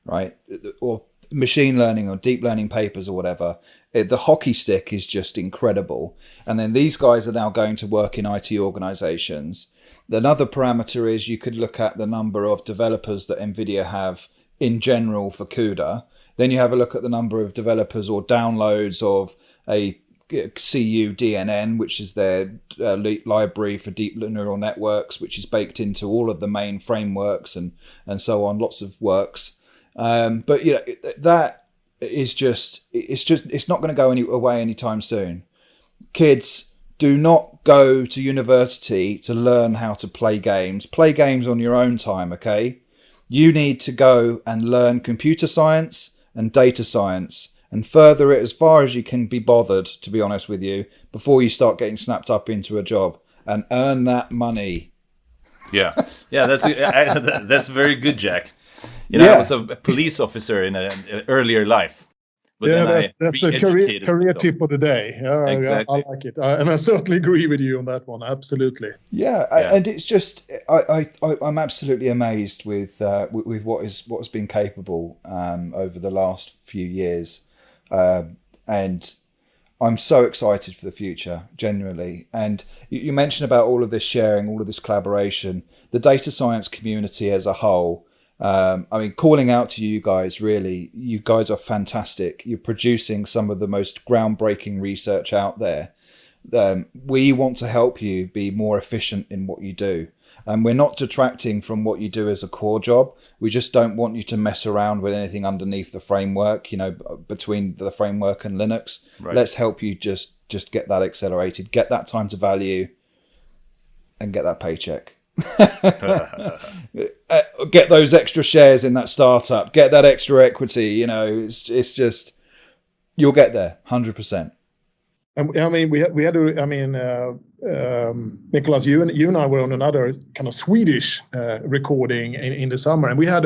right? Or machine learning or deep learning papers or whatever. The hockey stick is just incredible. And then these guys are now going to work in IT organizations. Another parameter is you could look at the number of developers that NVIDIA have in general for CUDA. Then you have a look at the number of developers or downloads of a CUDNN, which is their library for deep neural networks, which is baked into all of the main frameworks and so on, lots of works. But that is it's not going to go away anytime soon. Kids, do not go to university to learn how to play games. Play games on your own time, okay? You need to go and learn computer science and data science and further it as far as you can be bothered, to be honest with you, before you start getting snapped up into a job and earn that money. Yeah, that's very good, Jack. I was a police officer in an earlier life. But that's a career tip of the day. Exactly. I like it, and I certainly agree with you on that one. Absolutely. And it's just I'm absolutely amazed with what has been capable over the last few years, and I'm so excited for the future, genuinely. And you mentioned about all of this sharing, all of this collaboration, the data science community as a whole. Calling out to you guys, really, you guys are fantastic. You're producing some of the most groundbreaking research out there. We want to help you be more efficient in what you do. And we're not detracting from what you do as a core job. We just don't want you to mess around with anything underneath the framework, between the framework and Linux. Right. Let's help you just get that accelerated, get that time to value, and get that paycheck. Get those extra shares in that startup, get that extra equity. It's just, you'll get there 100%. And Nikolaus, you and I were on another kind of Swedish recording in the summer, and we had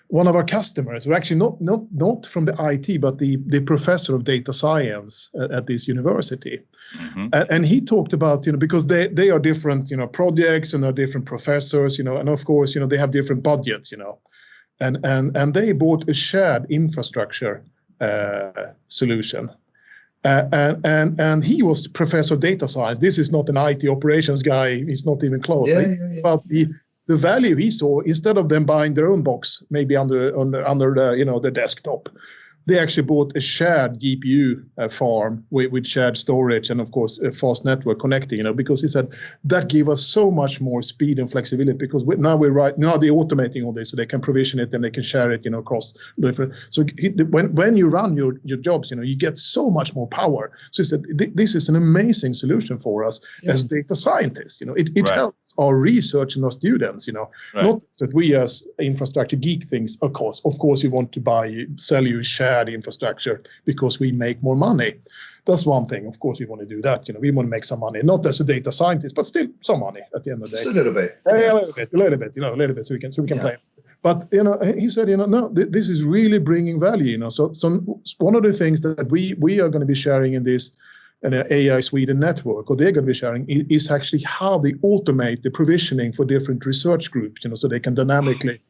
one of our customers, who actually not from the IT, but the professor of data science at this university. Mm-hmm. And he talked about, because they are different, projects, and they're different professors, and of course, they have different budgets, and they bought a shared infrastructure solution. And he was professor of data science. This is not an IT operations guy. He's not even close. Yeah. But the value he saw, instead of them buying their own box, maybe under the desktop, they actually bought a shared GPU farm with shared storage and, of course, a fast network connecting. Because he said that gave us so much more speed and flexibility, because now they're automating all this, so they can provision it and they can share it, across different. So when you run your jobs, you get so much more power. So he said this is an amazing solution for us as data scientists. It helps our research and our students, not that we as infrastructure geek things, of course you want to sell you shared infrastructure because we make more money. That's one thing. Of course we want to do that. We want to make some money, not as a data scientist, but still some money at the end of the day. Just a little bit. Yeah, a little bit, so we can play. But he said, no, this is really bringing value. So one of the things that we are going to be sharing in this AI Sweden network, or they're going to be sharing, is actually how they automate the provisioning for different research groups, so they can dynamically,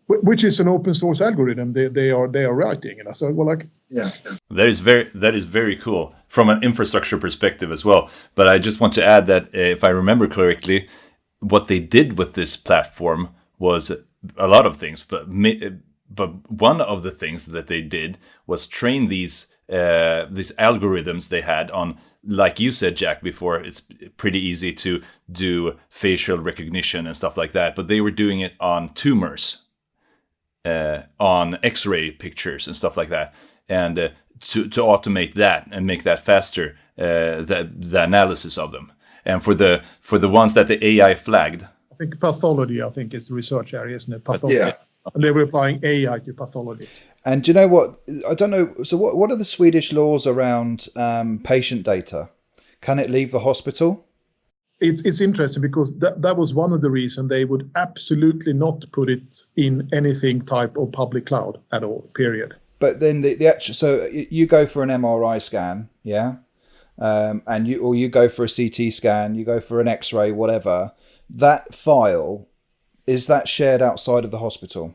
which is an open source algorithm they are writing. So that is very cool from an infrastructure perspective as well. But I just want to add that if I remember correctly, what they did with this platform was a lot of things, but one of the things that they did was train these algorithms they had on, like you said, Jack, before. It's pretty easy to do facial recognition and stuff like that, but they were doing it on tumors, on X-ray pictures and stuff like that, and to automate that and make that faster, the analysis of them. And for the ones that the AI flagged, I think pathology, is the research area, isn't it? Pathology. Yeah. And they were applying AI to pathology. And do you know what? I don't know. So what are the Swedish laws around patient data? Can it leave the hospital? It's interesting, because that was one of the reasons they would absolutely not put it in anything type of public cloud at all, period. But then the actual, so you go for an MRI scan, yeah? And you go for a CT scan, you go for an X-ray, whatever. That file, is that shared outside of the hospital?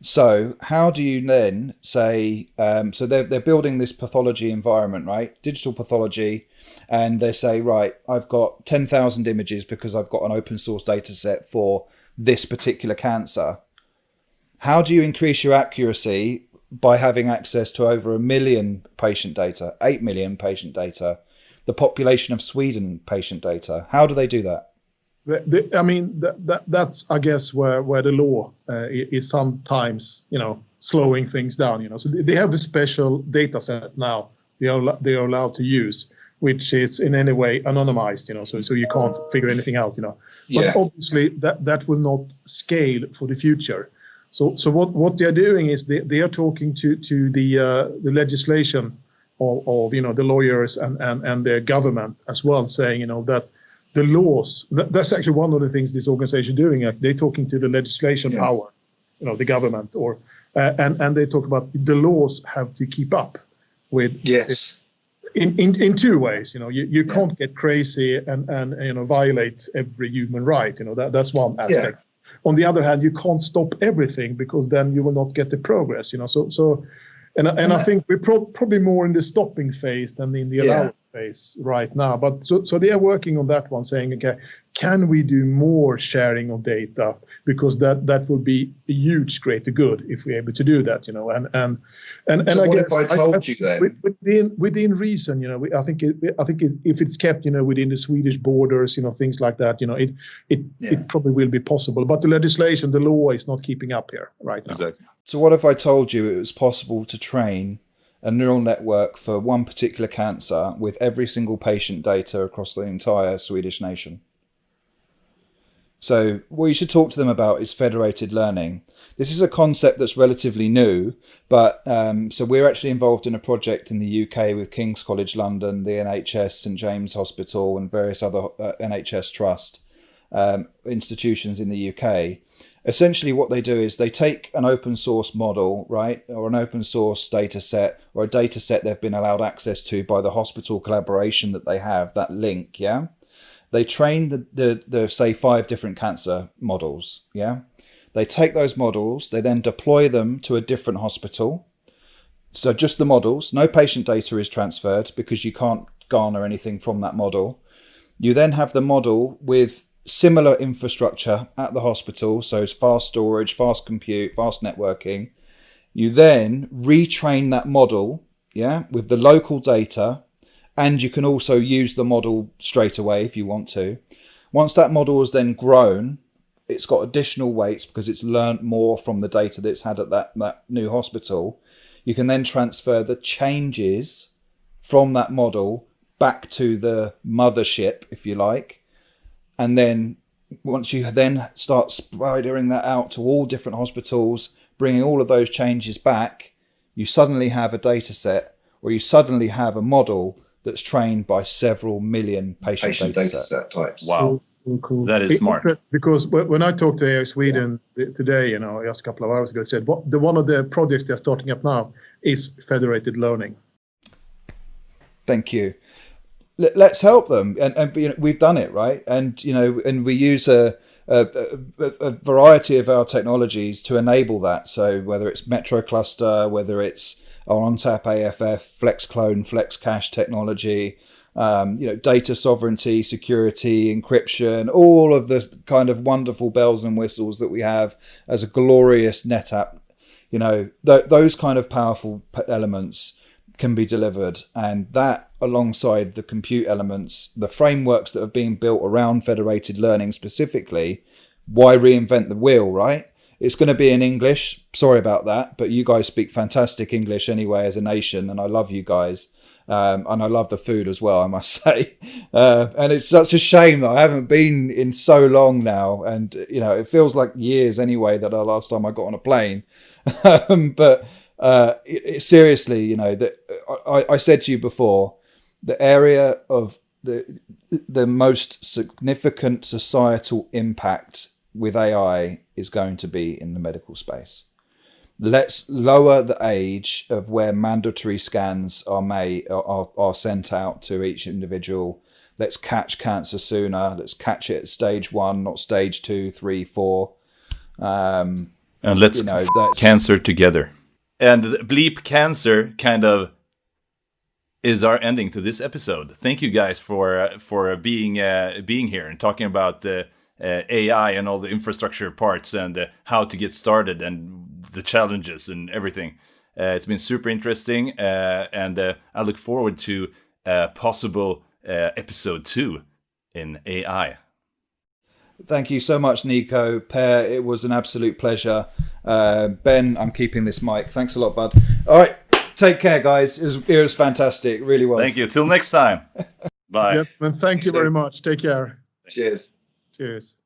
So how do you then say, so they're building this pathology environment, right? Digital pathology. And they say, right, I've got 10,000 images because I've got an open source data set for this particular cancer. How do you increase your accuracy by having access to over 1 million patient data, 8 million patient data, the population of Sweden patient data. How do they do that? I mean, that's, I guess, where the law is sometimes, slowing things down, So they have a special data set now they are allowed to use, which is in any way anonymized, so you can't figure anything out, Yeah. But obviously that will not scale for the future. So what they're doing is they are talking to the legislation of the lawyers and their government as well, saying that the laws, that's actually one of the things this organization is doing. They're talking to the legislation power, the government, or and they talk about the laws have to keep up with. Yes. In two ways, you can't get crazy and violate every human right. That's one aspect. On the other hand, you can't stop everything, because then you will not get the progress. I think we're probably more in the stopping phase than in the allowing phase right now. But so they are working on that one, saying, okay, can we do more sharing of data, because that would be a huge greater good if we're able to do that. So I what guess if I told you then? within reason, I think if it's kept within the Swedish borders, things like that, it probably will be possible. But the legislation, the law is not keeping up here right now. Exactly. So what if I told you it was possible to train a neural network for one particular cancer with every single patient data across the entire Swedish nation? So what you should talk to them about is federated learning. This is a concept that's relatively new, but so we're actually involved in a project in the UK with King's College London, the NHS, St James Hospital, and various other NHS trust institutions in the UK. Essentially what they do is they take an open source model, right, or an open source data set, or a data set they've been allowed access to by the hospital collaboration that they have, that link, yeah? They train the say 5 different cancer models, yeah? They take those models, they then deploy them to a different hospital. So just the models, no patient data is transferred, because you can't garner anything from that model. You then have the model with similar infrastructure at the hospital, so it's fast storage, fast compute, fast networking. You then retrain that model, with the local data, and you can also use the model straight away if you want to. Once that model is then grown, it's got additional weights because it's learned more from the data that it's had at that new hospital. You can then transfer the changes from that model back to the mothership, if you like. And then once you then start spidering that out to all different hospitals, bringing all of those changes back, you suddenly have a data set, or you suddenly have a model that's trained by several million patient data set types. Wow. Cool. That is smart. Because when I talked to AI Sweden today, just a couple of hours ago, I said one of the projects they're starting up now is federated learning. Thank you. Let's help them, and we've done it, right? And and we use a variety of our technologies to enable that. So whether it's Metro Cluster, whether it's our ONTAP AFF, FlexClone, FlexCache technology, data sovereignty, security, encryption, all of the kind of wonderful bells and whistles that we have as a glorious NetApp, those kind of powerful elements can be delivered, and that alongside the compute elements, the frameworks that are being built around federated learning specifically, why reinvent the wheel, right? It's going to be in English. Sorry about that, but you guys speak fantastic English anyway as a nation, and I love you guys. And I love the food as well, I must say. And it's such a shame that I haven't been in so long now, and it feels like years anyway that the last time I got on a plane. But seriously, that I said to you before, the area of the most significant societal impact with AI is going to be in the medical space. Let's lower the age of where mandatory scans are sent out to each individual. Let's catch cancer sooner. Let's catch it at stage 1, not stage 2, 3, 4. And let's cancer together. And bleep cancer kind of is our ending to this episode. Thank you guys for being here and talking about the AI and all the infrastructure parts and how to get started and the challenges and everything. It's been super interesting, and I look forward to possible episode 2 in AI. Thank you so much, Nico. Per, it was an absolute pleasure. Ben, I'm keeping this mic. Thanks a lot, bud. All right, take care, guys. It was fantastic. It really was. Thank you. Till next time. Bye. Yep, and thank you very much. Take care. Cheers. Cheers.